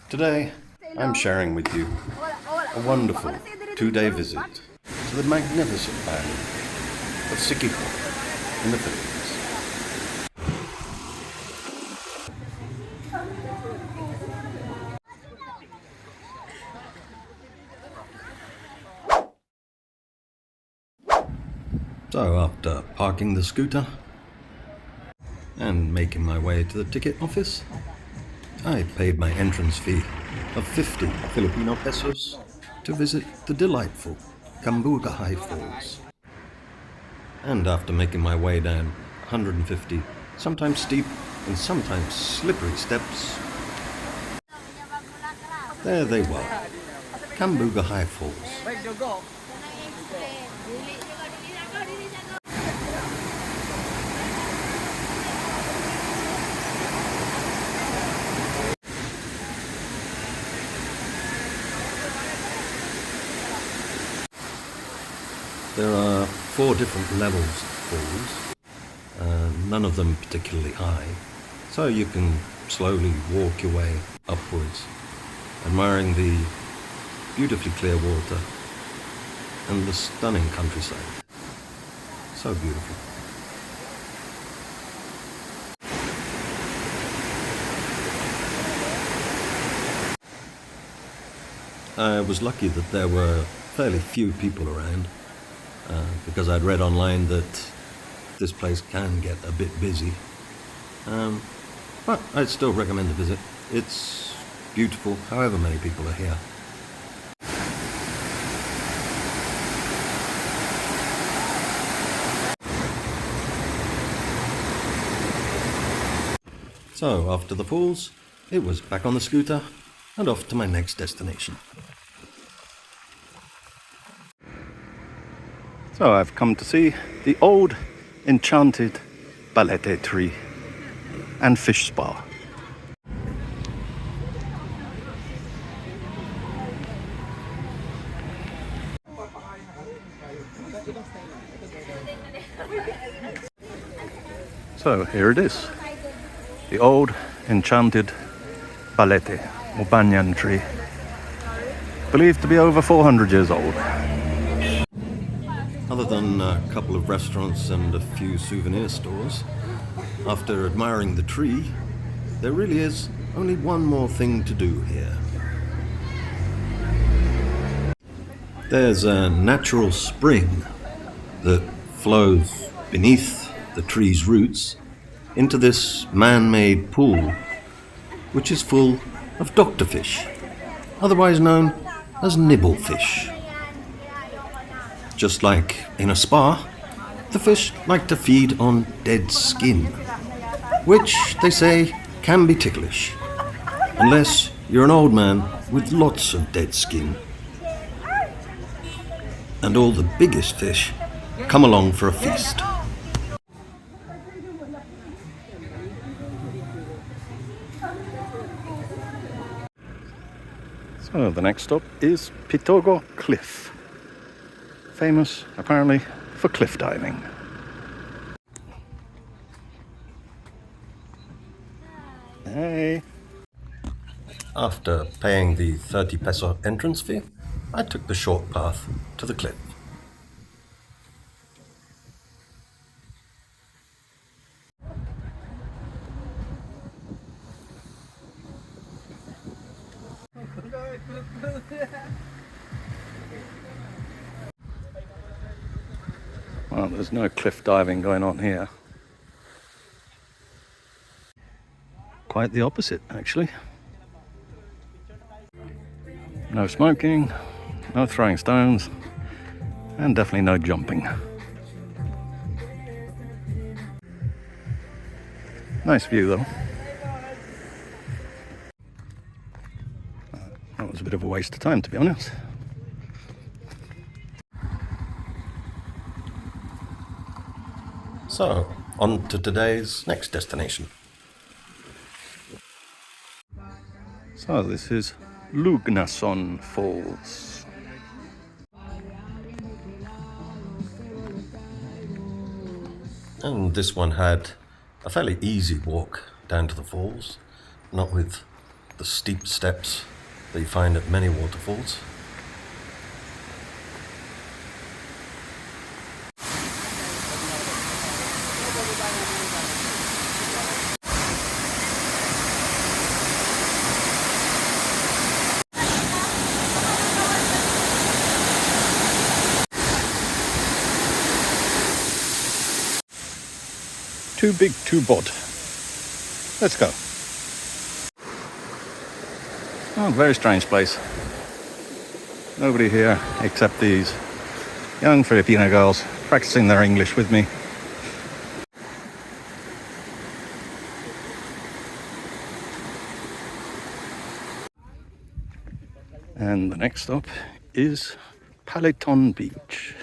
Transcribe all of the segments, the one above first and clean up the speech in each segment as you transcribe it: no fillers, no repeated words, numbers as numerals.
Today, I'm sharing with you a wonderful 2-day visit to the magnificent island of Siquijor in the Philippines. So after parking the scooter and making my way to the ticket office, I paid my entrance fee of 50 Filipino pesos to visit the delightful Cambugahay Falls. And after making my way down 150, sometimes steep and sometimes slippery steps, there they were, Cambugahay Falls. There are 4 different levels of falls, none of them particularly high, so you can slowly walk your way upwards, admiring the beautifully clear water and the stunning countryside. So beautiful. I was lucky that there were fairly few people around. Because I'd read online that this place can get a bit busy. But I'd still recommend the visit. It's beautiful, however many people are here. So after the falls, it was back on the scooter and off to my next destination. So I've come to see the old enchanted Balete Tree and fish spa. So here it is, the old enchanted Balete or banyan tree, believed to be over 400 years old. Other than a couple of restaurants and a few souvenir stores, after admiring the tree, there really is only one more thing to do here. There's a natural spring that flows beneath the tree's roots into this man-made pool, which is full of doctorfish, otherwise known as nibblefish. Just like in a spa, the fish like to feed on dead skin, which they say can be ticklish, unless you're an old man with lots of dead skin. And all the biggest fish come along for a feast. So the next stop is Pitogo Cliff, famous apparently for cliff diving. Hey! After paying the 30 peso entrance fee, I took the short path to the cliff. Well, there's no cliff diving going on here. Quite the opposite, actually. No smoking, no throwing stones, and definitely no jumping. Nice view, though. That was a bit of a waste of time, to be honest. So, on to today's next destination. So this is Lugnason Falls. And this one had a fairly easy walk down to the falls, not with the steep steps that you find at many waterfalls. Too big, Tubod. Let's go. Oh, very strange place. Nobody here except these young Filipino girls practicing their English with me. And the next stop is Paliton Beach.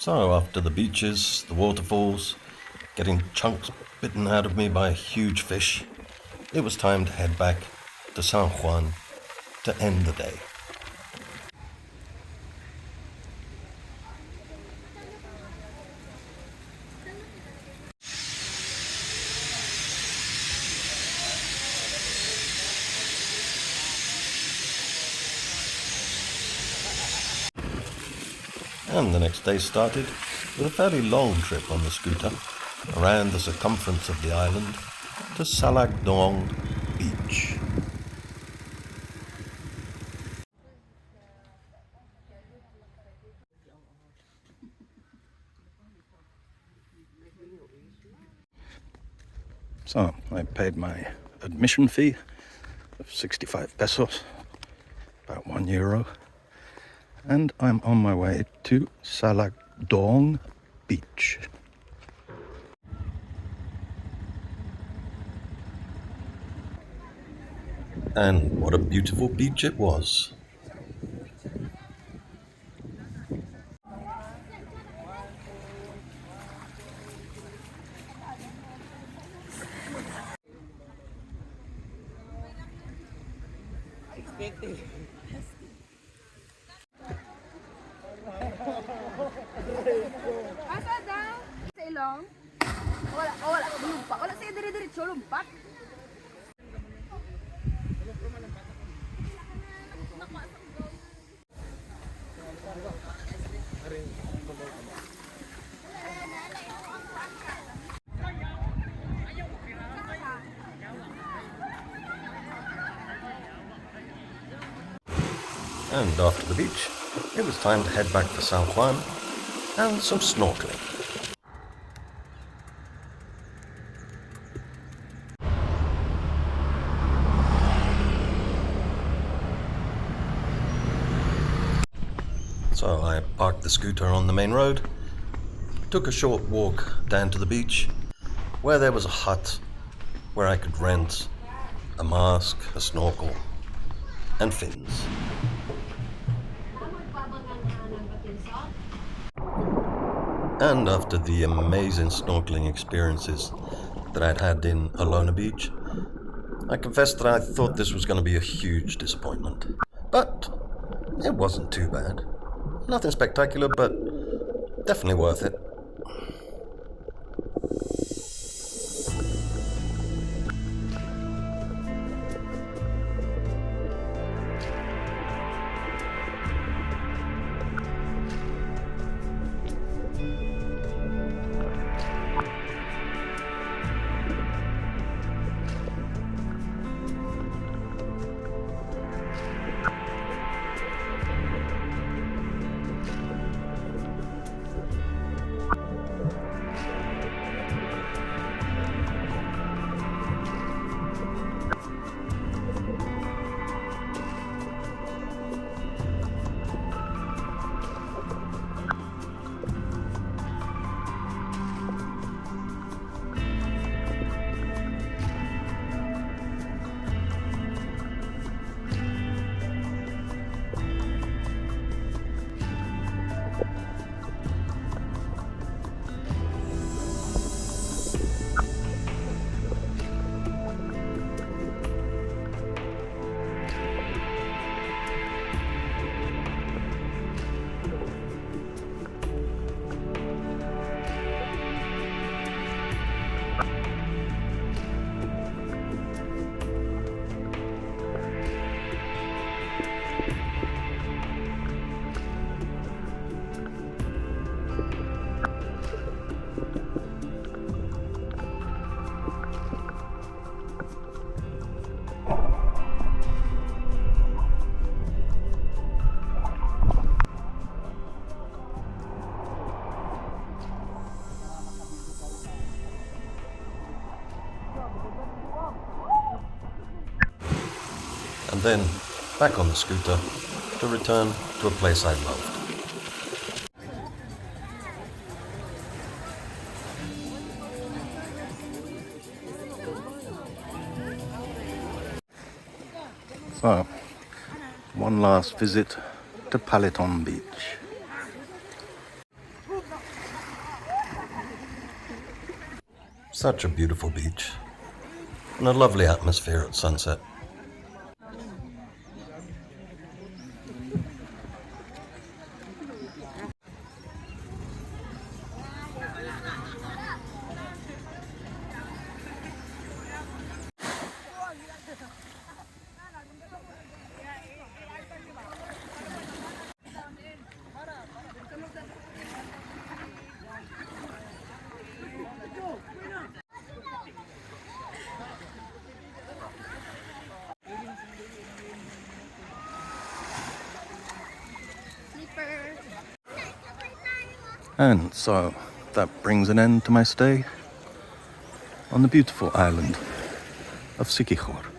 So after the beaches, the waterfalls, getting chunks bitten out of me by a huge fish, it was time to head back to San Juan to end the day. And the next day started with a fairly long trip on the scooter around the circumference of the island to Salagdoong Beach. So I paid my admission fee of 65 pesos, about €1, and I'm on my way to Salagdoong Beach. And what a beautiful beach it was. Asa daw? Sa ilong? Wala, lumpak. Wala sa'yo dire-diretso, lumpak. And after the beach, it was time to head back to San Juan and some snorkeling. So I parked the scooter on the main road, took a short walk down to the beach, where there was a hut where I could rent a mask, a snorkel, and fins. And after the amazing snorkeling experiences that I'd had in Alona Beach, I confess that I thought this was going to be a huge disappointment. But it wasn't too bad. Nothing spectacular, but definitely worth it. then back on the scooter to return to a place I loved. So, one last visit to Paliton Beach. Such a beautiful beach and a lovely atmosphere at sunset. And so that brings an end to my stay on the beautiful island of Siquijor.